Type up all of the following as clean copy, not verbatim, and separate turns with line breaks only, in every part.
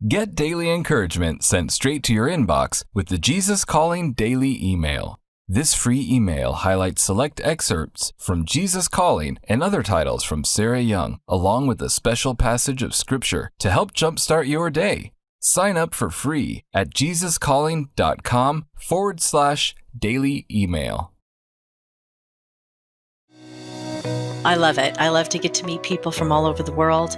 Get daily encouragement sent straight to your inbox with the Jesus Calling Daily Email. This free email highlights select excerpts from Jesus Calling and other titles from Sarah Young, along with a special passage of Scripture to help jumpstart your day. Sign up for free at jesuscalling.com/daily email.
I love it. I love to get to meet people from all over the world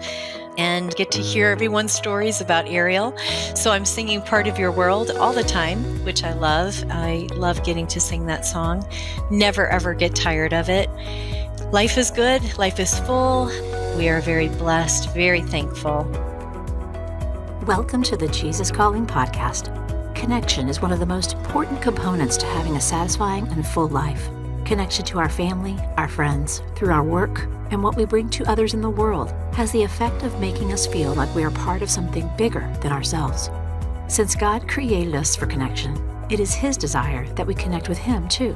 and get to hear everyone's stories about Ariel. So I'm singing Part of Your World all the time, which I love. I love getting to sing that song. Never, ever get tired of it. Life is good. Life is full. We are very blessed, very thankful.
Welcome to the Jesus Calling podcast. Connection is one of the most important components to having a satisfying and full life. Connection to our family, our friends, through our work, and what we bring to others in the world has the effect of making us feel like we are part of something bigger than ourselves. Since God created us for connection, it is His desire that we connect with Him too.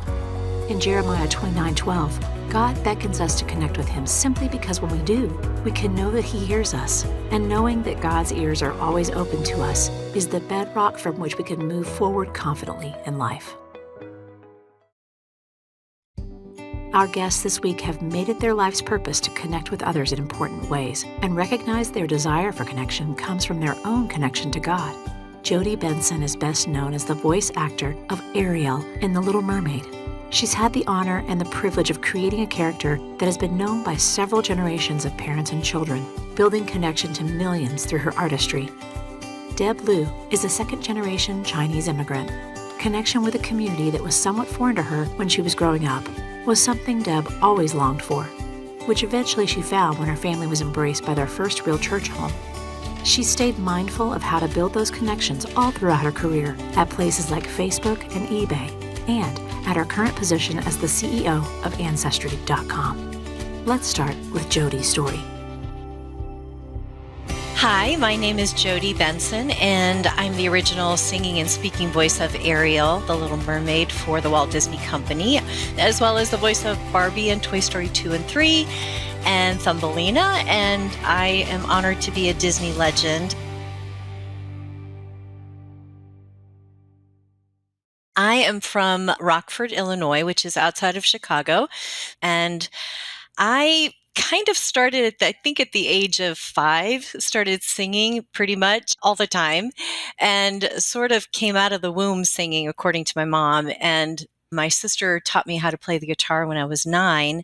In Jeremiah 29:12, God beckons us to connect with Him simply because when we do, we can know that He hears us, and knowing that God's ears are always open to us is the bedrock from which we can move forward confidently in life. Our guests this week have made it their life's purpose to connect with others in important ways and recognize their desire for connection comes from their own connection to God. Jodi Benson is best known as the voice actor of Ariel in The Little Mermaid. She's had the honor and the privilege of creating a character that has been known by several generations of parents and children, building connection to millions through her artistry. Deb Liu is a second-generation Chinese immigrant. Connection with a community that was somewhat foreign to her when she was growing up was something Deb always longed for, which eventually she found when her family was embraced by their first real church home. She stayed mindful of how to build those connections all throughout her career at places like Facebook and eBay, and at her current position as the CEO of Ancestry.com. Let's start with Jodi's story.
Hi, my name is Jodi Benson, and I'm the original singing and speaking voice of Ariel, the Little Mermaid, for the Walt Disney Company, as well as the voice of Barbie in Toy Story 2 and 3, and Thumbelina, and I am honored to be a Disney legend. I am from Rockford, Illinois, which is outside of Chicago, and I kind of started I think at the age of 5, started singing pretty much all the time, and sort of came out of the womb singing, according to my mom. And my sister taught me how to play the guitar when I was 9,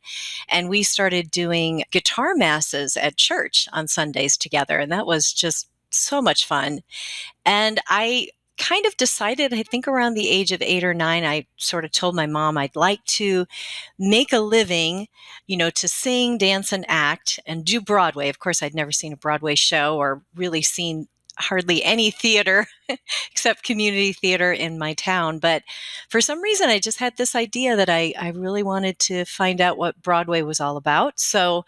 and we started doing guitar masses at church on Sundays together, and that was just so much fun. And I kind of decided, I think around the age of 8 or 9, I sort of told my mom I'd like to make a living, to sing, dance, and act and do Broadway. Of course, I'd never seen a Broadway show or really seen hardly any theater except community theater in my town. But for some reason, I just had this idea that I really wanted to find out what Broadway was all about. So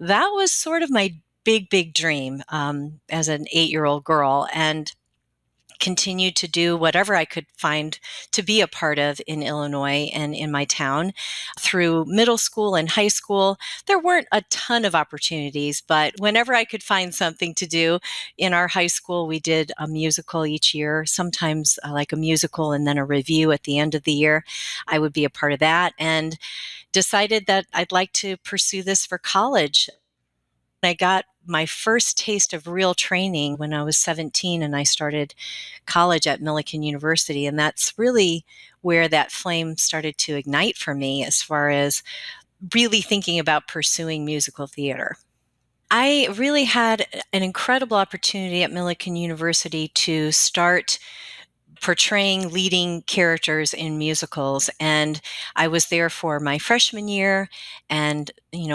that was sort of my big, big dream as an 8-year-old girl, and continued to do whatever I could find to be a part of in Illinois and in my town. Through middle school and high school, there weren't a ton of opportunities, but whenever I could find something to do, in our high school, we did a musical each year, sometimes like a musical and then a review at the end of the year. I would be a part of that, and decided that I'd like to pursue this for college. I got my first taste of real training when I was 17, and I started college at Millikan University. And that's really where that flame started to ignite for me as far as really thinking about pursuing musical theater. I really had an incredible opportunity at Millikan University to start portraying leading characters in musicals. And I was there for my freshman year and,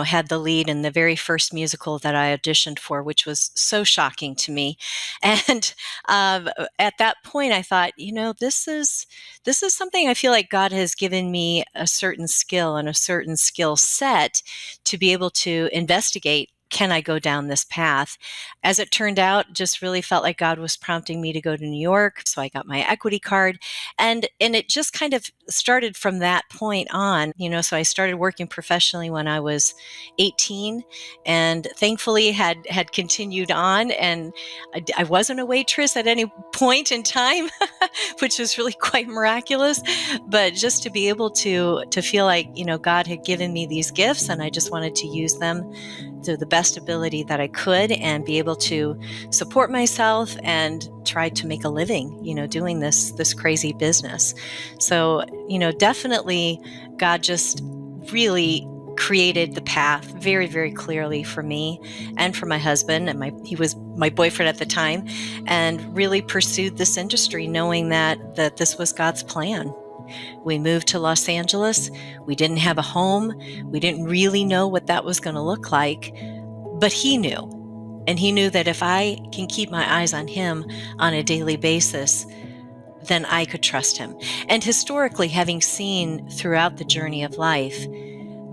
had the lead in the very first musical that I auditioned for, which was so shocking to me. And at that point, I thought, this is something I feel like God has given me a certain skill and a certain skill set to be able to investigate can I go down this path? As it turned out, just really felt like God was prompting me to go to New York. So I got my equity card, and it just kind of started from that point on, so I started working professionally when I was 18, and thankfully had continued on. And I wasn't a waitress at any point in time, which was really quite miraculous. But just to be able to feel like, God had given me these gifts, and I just wanted to use them to the best ability that I could and be able to support myself and try to make a living, doing this crazy business. So, definitely God just really created the path very, very clearly for me and for my husband. And he was my boyfriend at the time, and really pursued this industry knowing that this was God's plan. We moved to Los Angeles. We didn't have a home. We didn't really know what that was going to look like, but he knew. And he knew that if I can keep my eyes on him on a daily basis, then I could trust him. And historically, having seen throughout the journey of life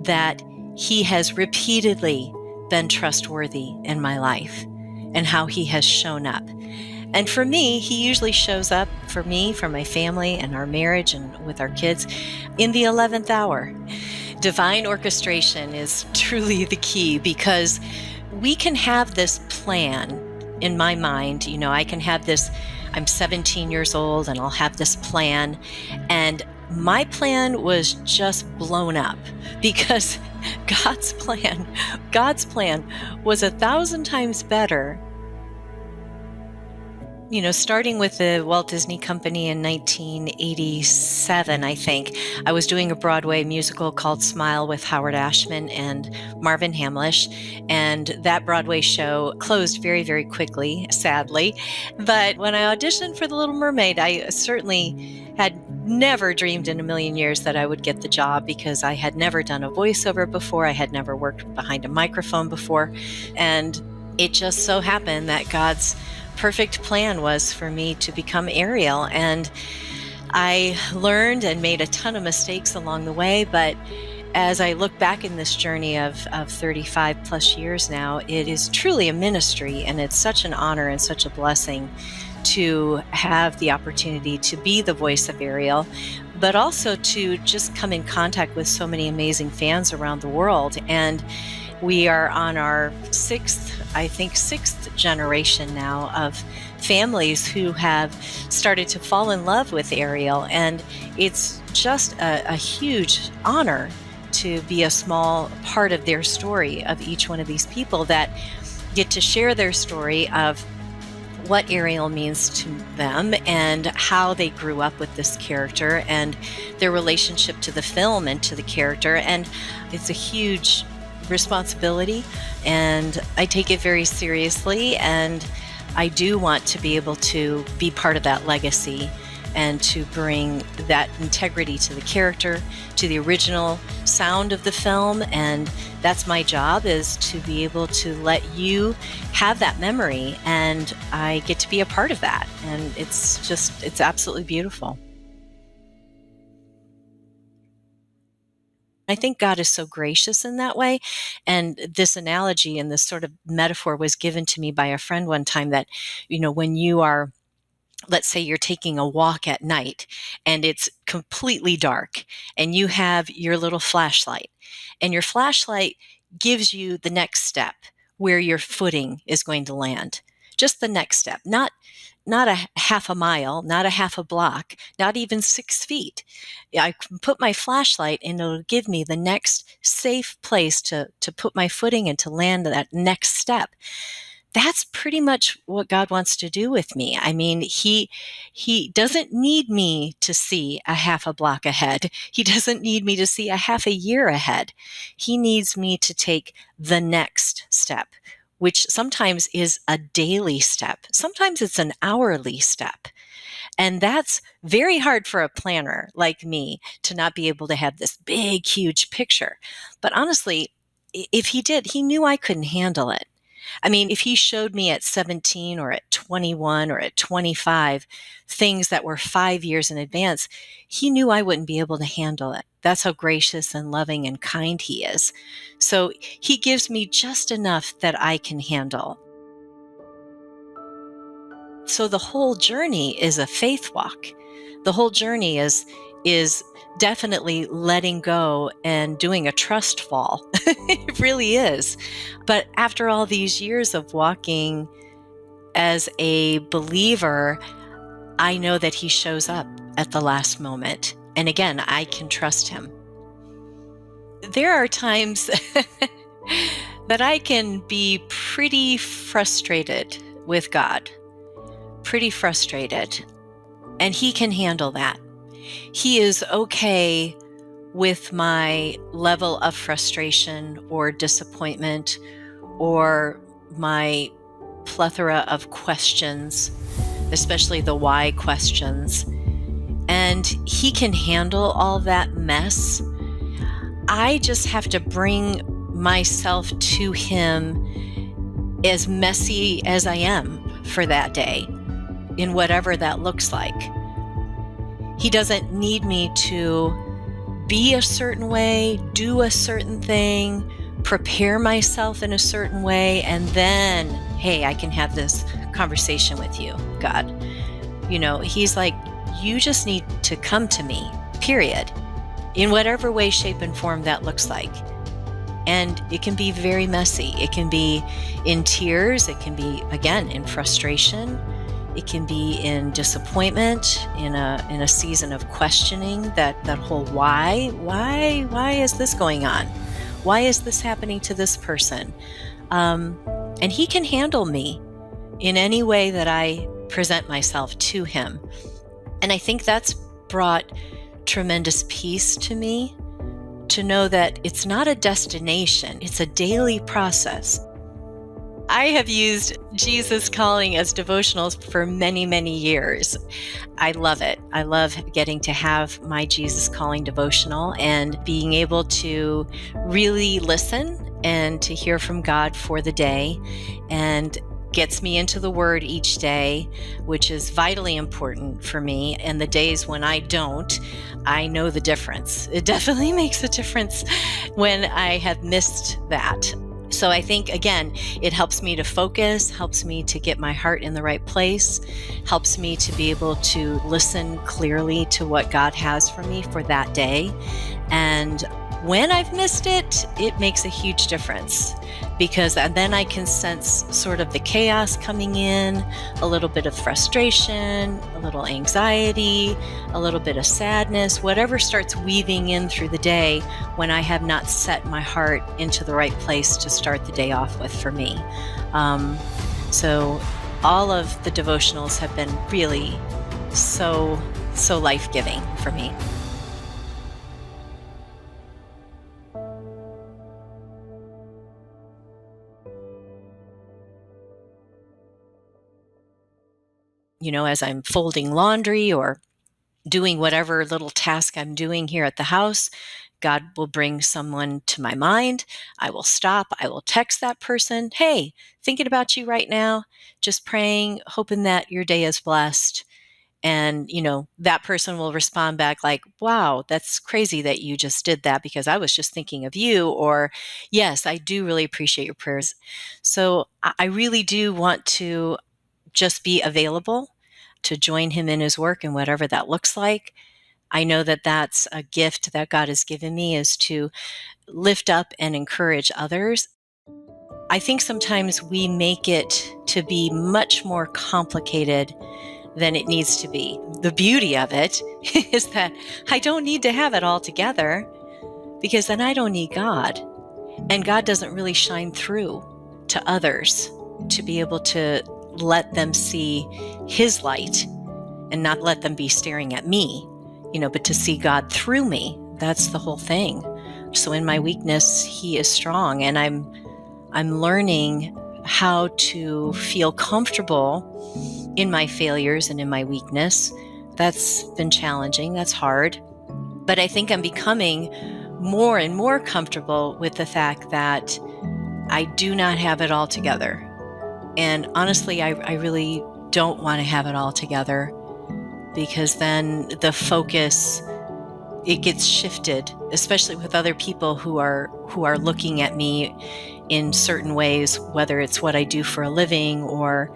that he has repeatedly been trustworthy in my life and how he has shown up. And for me, he usually shows up for me, for my family and our marriage and with our kids in the 11th hour. Divine orchestration is truly the key, because we can have this plan in my mind. I can have this, I'm 17 years old and I'll have this plan. And my plan was just blown up because God's plan was 1,000 times better. Starting with the Walt Disney Company in 1987, I think, I was doing a Broadway musical called Smile with Howard Ashman and Marvin Hamlish. And that Broadway show closed very, very quickly, sadly. But when I auditioned for The Little Mermaid, I certainly had never dreamed in a million years that I would get the job, because I had never done a voiceover before. I had never worked behind a microphone before. And it just so happened that God's perfect plan was for me to become Ariel. And I learned and made a ton of mistakes along the way. But as I look back in this journey of 35 plus years now, it is truly a ministry. And it's such an honor and such a blessing to have the opportunity to be the voice of Ariel, but also to just come in contact with so many amazing fans around the world. And we are on our sixth generation now of families who have started to fall in love with Ariel. And it's just a huge honor to be a small part of their story, of each one of these people that get to share their story of what Ariel means to them and how they grew up with this character and their relationship to the film and to the character. And it's a huge responsibility, and I take it very seriously, and I do want to be able to be part of that legacy and to bring that integrity to the character, to the original sound of the film. And that's my job, is to be able to let you have that memory, and I get to be a part of that. And it's absolutely beautiful. I think God is so gracious in that way. And this analogy and this sort of metaphor was given to me by a friend one time that, when you are, let's say you're taking a walk at night and it's completely dark and you have your little flashlight, and your flashlight gives you the next step where your footing is going to land. Just the next step, not a half a mile, not a half a block, not even 6 feet. I can put my flashlight and it'll give me the next safe place to put my footing and to land that next step. That's pretty much what God wants to do with me. I mean, he doesn't need me to see a half a block ahead. He doesn't need me to see a half a year ahead. He needs me to take the next step, which sometimes is a daily step. Sometimes it's an hourly step. And that's very hard for a planner like me to not be able to have this big, huge picture. But honestly, if he did, he knew I couldn't handle it. I mean, if he showed me at 17 or at 21 or at 25 things that were 5 years in advance, he knew I wouldn't be able to handle it. That's how gracious and loving and kind He is. So He gives me just enough that I can handle. So the whole journey is a faith walk. The whole journey is definitely letting go and doing a trust fall. It really is. But after all these years of walking as a believer, I know that He shows up at the last moment. And again, I can trust Him. There are times that I can be pretty frustrated with God, pretty frustrated, and He can handle that. He is okay with my level of frustration or disappointment or my plethora of questions, especially the why questions. And He can handle all that mess. I just have to bring myself to Him as messy as I am for that day, in whatever that looks like. He doesn't need me to be a certain way, do a certain thing, prepare myself in a certain way, and then, hey, I can have this conversation with you, God. He's like, you just need to come to me, period, in whatever way, shape, and form that looks like. And it can be very messy. It can be in tears. It can be, again, in frustration. It can be in disappointment, in a season of questioning that whole why is this going on? Why is this happening to this person? And He can handle me in any way that I present myself to Him. And I think that's brought tremendous peace to me, to know that it's not a destination, it's a daily process. I have used Jesus Calling as devotionals for many, many years. I love it. I love getting to have my Jesus Calling devotional and being able to really listen and to hear from God for the day, and gets me into the Word each day, which is vitally important for me. And the days when I don't, I know the difference. It definitely makes a difference when I have missed that. So I think, again, it helps me to focus, helps me to get my heart in the right place, helps me to be able to listen clearly to what God has for me for that day. And when I've missed it, it makes a huge difference, because then I can sense sort of the chaos coming in, a little bit of frustration, a little anxiety, a little bit of sadness, whatever starts weaving in through the day when I have not set my heart into the right place to start the day off with for me. So all of the devotionals have been really so life-giving for me. As I'm folding laundry or doing whatever little task I'm doing here at the house, God will bring someone to my mind. I will stop. I will text that person. Hey, thinking about you right now, just praying, hoping that your day is blessed. And, that person will respond back like, wow, that's crazy that you just did that, because I was just thinking of you. Or, yes, I do really appreciate your prayers. So I really do want to just be available to join Him in His work, and whatever that looks like. I know that that's a gift that God has given me, is to lift up and encourage others. I think sometimes we make it to be much more complicated than it needs to be. The beauty of it is that I don't need to have it all together, because then I don't need God. And God doesn't really shine through to others to be able to let them see His light, and not let them be staring at me, but to see God through me. That's the whole thing. So in my weakness, He is strong, and I'm learning how to feel comfortable in my failures and in my weakness. That's been challenging. That's hard. But I think I'm becoming more and more comfortable with the fact that I do not have it all together. And honestly, I really don't want to have it all together, because then the focus it gets shifted, especially with other people who are looking at me in certain ways, whether it's what I do for a living or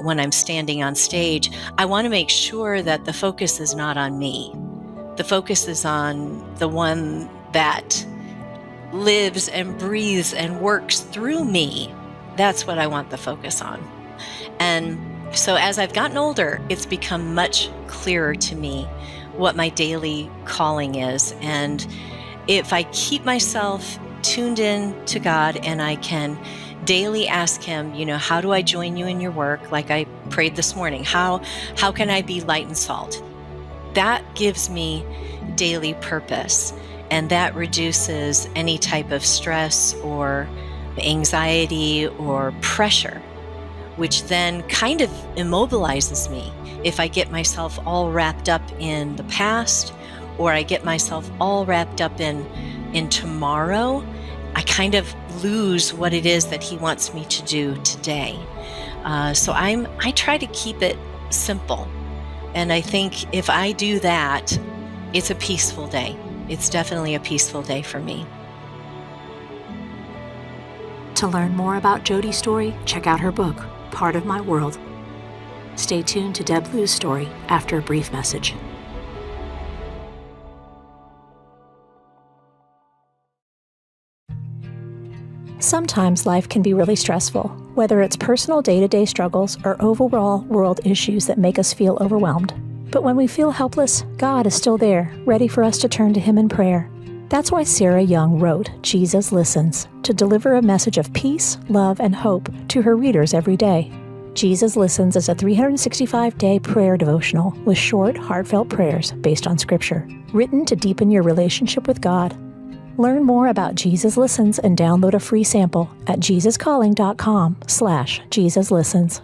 when I'm standing on stage. I want to make sure that the focus is not on me. The focus is on the one that lives and breathes and works through me. That's what I want the focus on. And so as I've gotten older, it's become much clearer to me what my daily calling is. And if I keep myself tuned in to God and I can daily ask Him, how do I join you in your work? Like I prayed this morning, how can I be light and salt? That gives me daily purpose, and that reduces any type of stress or anxiety or pressure, which then kind of immobilizes me. If I get myself all wrapped up in the past, or I get myself all wrapped up in tomorrow, I kind of lose what it is that He wants me to do today. So I try to keep it simple. And I think if I do that, it's a peaceful day. It's definitely a peaceful day for me.
To learn more about Jodi's story, check out her book, Part of My World. Stay tuned to Deb Blue's story after a brief message. Sometimes life can be really stressful, whether it's personal day-to-day struggles or overall world issues that make us feel overwhelmed. But when we feel helpless, God is still there, ready for us to turn to Him in prayer. That's why Sarah Young wrote Jesus Listens, to deliver a message of peace, love, and hope to her readers every day. Jesus Listens is a 365-day prayer devotional with short, heartfelt prayers based on Scripture, written to deepen your relationship with God. Learn more about Jesus Listens and download a free sample at jesuscalling.com/JesusListens.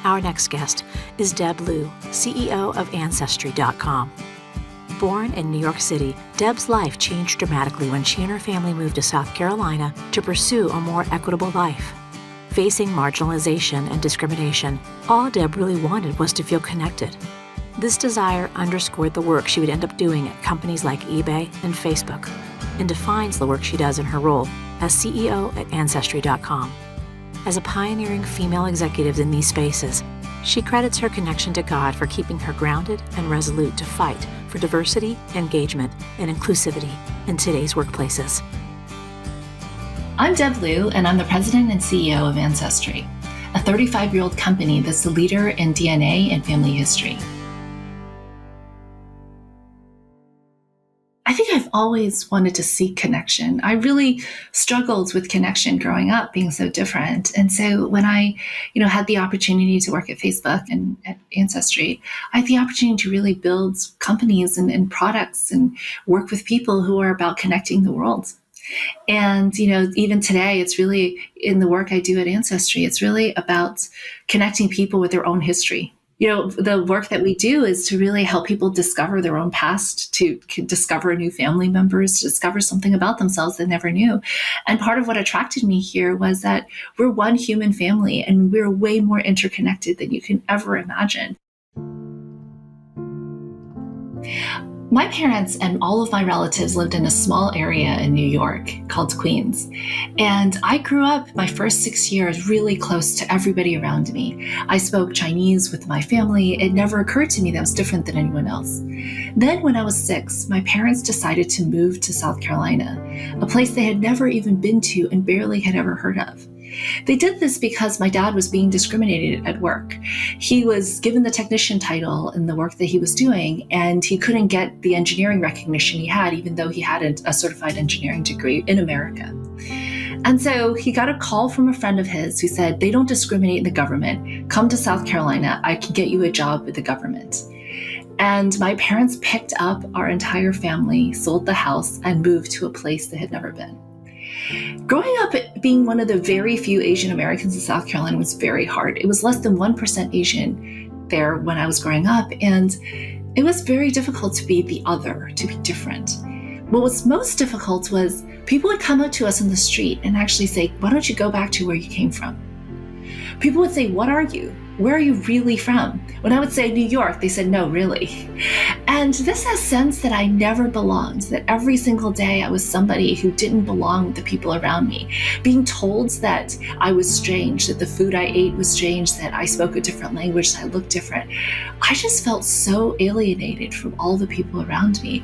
Our next guest is Deb Blue, CEO of Ancestry.com. Born in New York City, Deb's life changed dramatically when she and her family moved to South Carolina to pursue a more equitable life. Facing marginalization and discrimination, all Deb really wanted was to feel connected. This desire underscored the work she would end up doing at companies like eBay and Facebook, and defines the work she does in her role as CEO at Ancestry.com. As a pioneering female executive in these spaces, she credits her connection to God for keeping her grounded and resolute to fight for diversity, engagement, and inclusivity in today's workplaces.
I'm Deb Blue, and I'm the president and CEO of Ancestry, a 35-year-old company that's the leader in DNA and family history. I think I've always wanted to seek connection. I really struggled with connection growing up, being so different. And so when I, had the opportunity to work at Facebook and at Ancestry, I had the opportunity to really build companies and products and work with people who are about connecting the world. And, even today, it's really in the work I do at Ancestry, it's really about connecting people with their own history. The work that we do is to really help people discover their own past, to discover new family members, to discover something about themselves they never knew. And part of what attracted me here was that we're one human family and we're way more interconnected than you can ever imagine. My parents and all of my relatives lived in a small area in New York called Queens. And I grew up my first 6 years really close to everybody around me. I spoke Chinese with my family. It never occurred to me that I was different than anyone else. Then when I was 6, my parents decided to move to South Carolina, a place they had never even been to and barely had ever heard of. They did this because my dad was being discriminated at work. He was given the technician title in the work that he was doing, and he couldn't get the engineering recognition he had, even though he had a certified engineering degree in America. And so he got a call from a friend of his who said, "They don't discriminate in the government. Come to South Carolina. I can get you a job with the government." And my parents picked up our entire family, sold the house, and moved to a place they had never been. Growing up being one of the very few Asian Americans in South Carolina was very hard. It was less than 1% Asian there when I was growing up, and it was very difficult to be the other, to be different. What was most difficult was People would come up to us in the street and actually say, why don't you go back to where you came from? People would say, what are you? Where are you really from? When I would say New York, they said, no, really. And this has sense that I never belonged, that every single day I was somebody who didn't belong with the people around me. Being told that I was strange, that the food I ate was strange, that I spoke a different language, that I looked different. I just felt so alienated from all the people around me.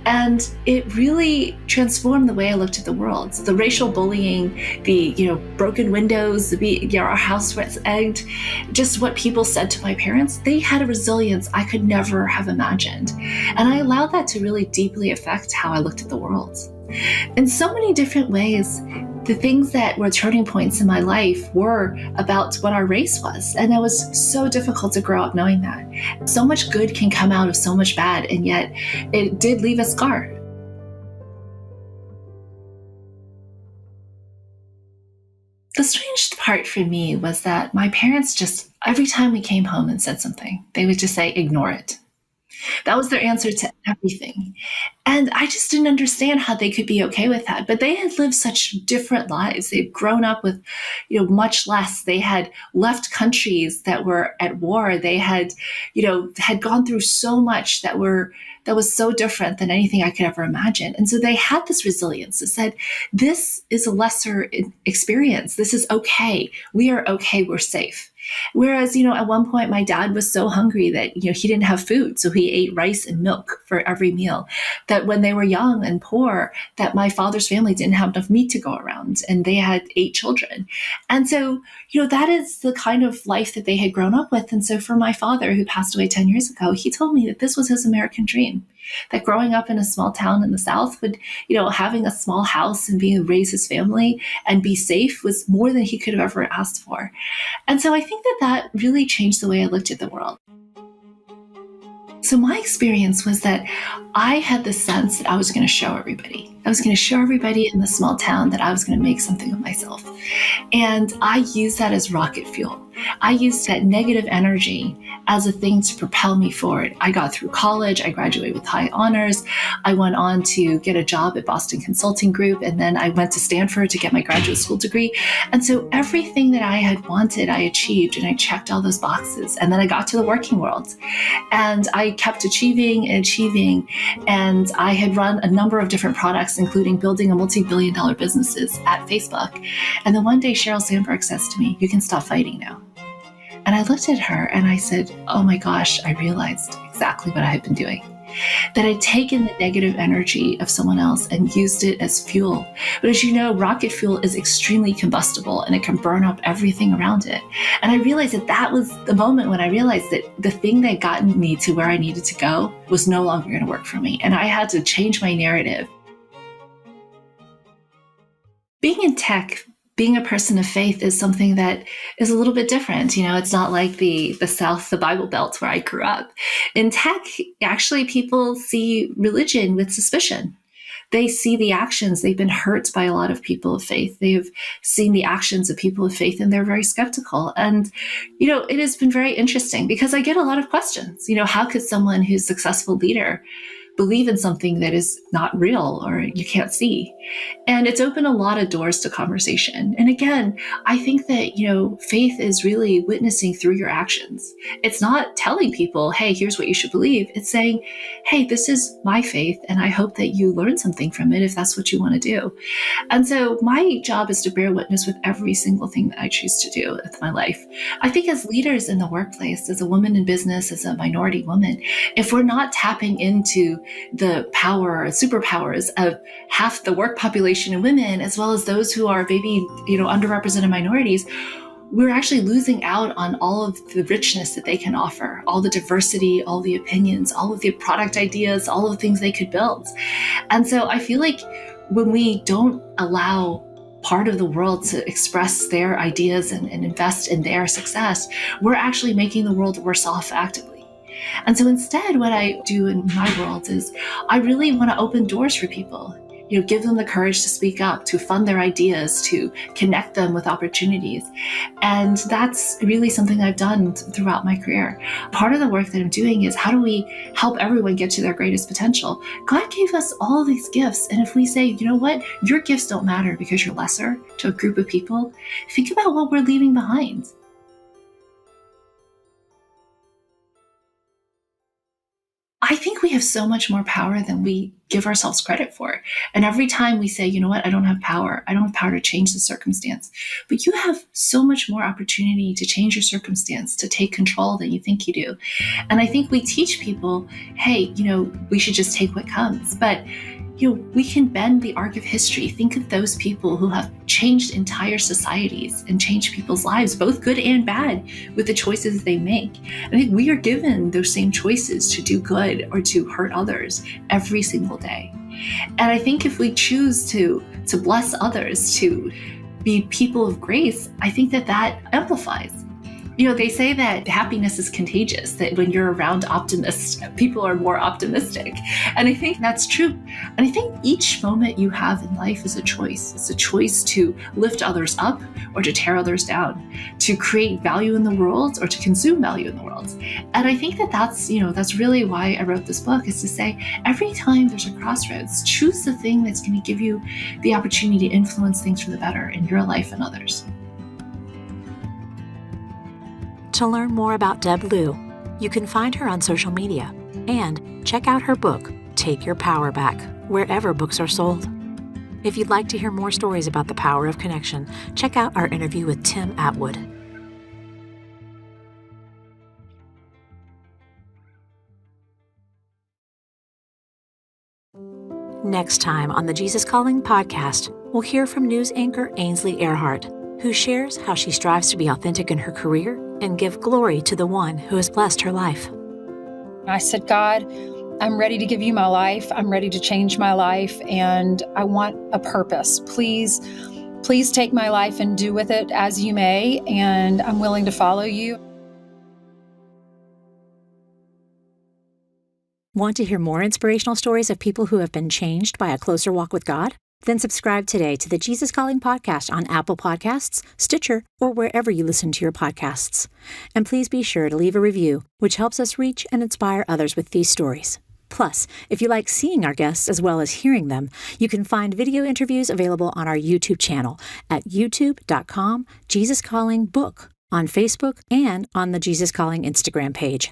And it really transformed the way I looked at the world. The racial bullying, the broken windows, our house was egged, just what people said to my parents, they had a resilience I could never have imagined. And I allowed that to really deeply affect how I looked at the world. In so many different ways, the things that were turning points in my life were about what our race was. And it was so difficult to grow up knowing that. So much good can come out of so much bad, and yet it did leave a scar. The strange part for me was that my parents just, every time we came home and said something, they would just say, ignore it. That was their answer to everything. And I just didn't understand how they could be okay with that. But they had lived such different lives. They'd grown up with, much less. They had left countries that were at war. They had gone through so much that was so different than anything I could ever imagine. And so they had this resilience that said, this is a lesser experience. This is okay. We are okay. We're safe. Whereas, at one point my dad was so hungry that, he didn't have food. So he ate rice and milk for every meal. That when they were young and poor, that my father's family didn't have enough meat to go around, and they had 8 children. And so, that is the kind of life that they had grown up with. And so for my father, who passed away 10 years ago, he told me that this was his American dream. That growing up in a small town in the South would, having a small house and being able to raise his family and be safe was more than he could have ever asked for. And so I think that really changed the way I looked at the world. So my experience was that I had the sense that I was going to show everybody. I was going to show everybody in the small town that I was going to make something of myself. And I used that as rocket fuel. I used that negative energy as a thing to propel me forward. I got through college. I graduated with high honors. I went on to get a job at Boston Consulting Group. And then I went to Stanford to get my graduate school degree. And so everything that I had wanted, I achieved, and I checked all those boxes. And then I got to the working world. And I kept achieving and achieving. And I had run a number of different products, including building a multi-billion-dollar businesses at Facebook. And then one day Sheryl Sandberg says to me, "You can stop fighting now." And I looked at her and I said, oh my gosh, I realized exactly what I had been doing. That I'd taken the negative energy of someone else and used it as fuel. But as you know, rocket fuel is extremely combustible and it can burn up everything around it. And I realized that was the moment when I realized that the thing that had gotten me to where I needed to go was no longer going to work for me. And I had to change my narrative. Being in tech, being a person of faith is something that is a little bit different. It's not like the South, the Bible Belt where I grew up. In tech, actually, people see religion with suspicion. They see the actions. They've been hurt by a lot of people of faith. They've seen the actions of people of faith, and they're very skeptical. And, it has been very interesting because I get a lot of questions. How could someone who's a successful leader believe in something that is not real or you can't see? And it's opened a lot of doors to conversation. And again, I think that, faith is really witnessing through your actions. It's not telling people, hey, here's what you should believe. It's saying, hey, this is my faith, and I hope that you learn something from it if that's what you want to do. And so my job is to bear witness with every single thing that I choose to do with my life. I think as leaders in the workplace, as a woman in business, as a minority woman, if we're not tapping into the power or superpowers of half the work population and women, as well as those who are maybe, underrepresented minorities, we're actually losing out on all of the richness that they can offer, all the diversity, all the opinions, all of the product ideas, all of the things they could build. And so I feel like when we don't allow part of the world to express their ideas and invest in their success, we're actually making the world worse off actively. And so instead, what I do in my world is I really want to open doors for people. give them the courage to speak up, to fund their ideas, to connect them with opportunities. And that's really something I've done throughout my career. Part of the work that I'm doing is how do we help everyone get to their greatest potential? God gave us all these gifts. And if we say, you know what, your gifts don't matter because you're lesser to a group of people, think about what we're leaving behind. I think we have so much more power than we give ourselves credit for. And every time we say, you know what, I don't have power to change the circumstance. But you have so much more opportunity to change your circumstance, to take control than you think you do. And I think we teach people, hey, we should just take what comes. But we can bend the arc of history. Think of those people who have changed entire societies and changed people's lives, both good and bad, with the choices they make. I think we are given those same choices to do good or to hurt others every single day. And I think if we choose to bless others, to be people of grace, I think that amplifies. They say that happiness is contagious, that when you're around optimists, people are more optimistic. And I think that's true. And I think each moment you have in life is a choice. It's a choice to lift others up or to tear others down, to create value in the world or to consume value in the world. And I think that's really why I wrote this book, is to say, every time there's a crossroads, choose the thing that's going to give you the opportunity to influence things for the better in your life and others.
To learn more about Deb Liu, you can find her on social media and check out her book, Take Your Power Back, wherever books are sold. If you'd like to hear more stories about the power of connection, check out our interview with Tim Atwood. Next time on the Jesus Calling podcast, we'll hear from news anchor Ainsley Earhart, who shares how she strives to be authentic in her career and give glory to the one who has blessed her life.
I said, God, I'm ready to give you my life. I'm ready to change my life, and I want a purpose. Please take my life and do with it as you may, and I'm willing to follow you.
Want to hear more inspirational stories of people who have been changed by a closer walk with God? Then subscribe today to the Jesus Calling podcast on Apple Podcasts, Stitcher, or wherever you listen to your podcasts. And please be sure to leave a review, which helps us reach and inspire others with these stories. Plus, if you like seeing our guests as well as hearing them, you can find video interviews available on our YouTube channel at youtube.com/JesusCallingBook, on Facebook, and on the Jesus Calling Instagram page.